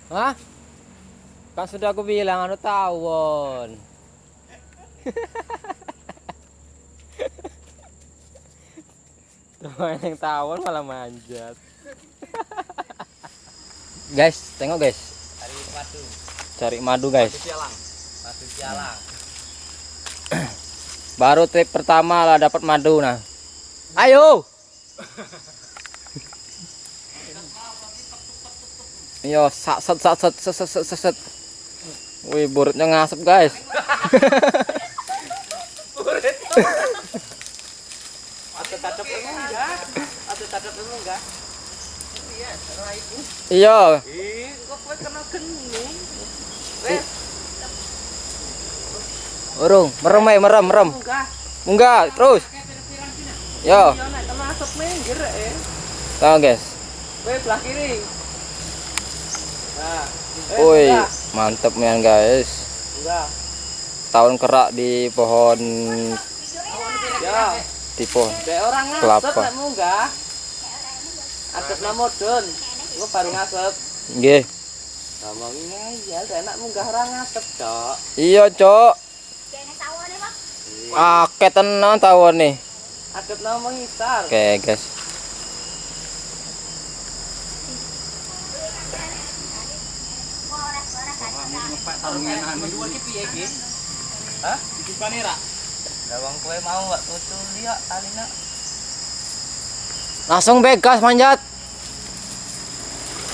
Hah? Kan sudah aku bilang anu tawon. Teman yang tawon malah manjat. Guys, tengok guys. Cari madu. Cari madu guys. Madu sialang. Madu sialang. Baru trip pertama lah dapat madu nah. Ayo. Yo, sak set. Wih, burutnya ngasep guys. Ada tatap enggak? Ada tatap enggak? Iya, karena itu. Iya. Kok kowe kena geni? Wes, Urung, merem. enggak. Munggah terus. Yo. Iya, nek kena asap minggir Tahu guys. Kowe belah kiri. Nah, Woi, mantep nih guys. enggak. Tahun kerak di pohon Ya, dek orang ngasep Kelapa. nek munggah. Adep namodon. Iku baru ngasep. Nggih. Ngomongnya ya, dek enak munggah orang ngasep, Cok. Iya, Cok. Akeh tenan tawon nih. Adep nama ngisar. Oke, guys. Hah? Dibukane ra? Lah wong kowe mau gak tutul dia talina. Langsung begas manjat.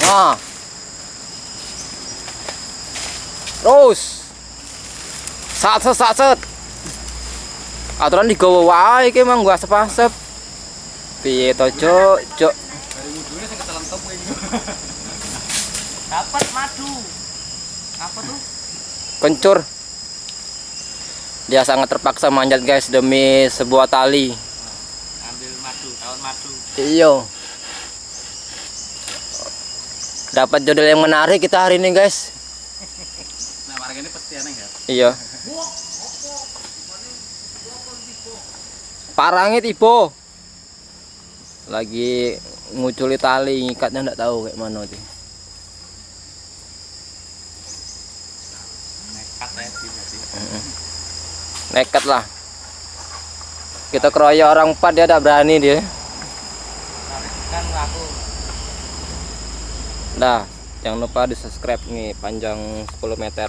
Nah. Terus. Sat. Aturan digawa wae iki mang gua asep-asep. Piye to, Cuk? Dari mudune sing ketelan top kowe iki. Dapat madu. Apa tuh? Kencur. Dia sangat terpaksa manjat guys demi sebuah tali. Ambil madu, tahun madu. Iya. Dapat judul yang menarik kita hari ini guys. Nah, wargane pasti aneh ya. Iya. Parangnya tipe. Lagi nguculi tali, ngikatnya enggak tahu kayak mana tuh. Nekat ya sih. Nekat lah. Kita keroyok orang 4 dia tidak berani dia. Kan aku. Dah, jangan lupa di subscribe nih panjang 10 meter.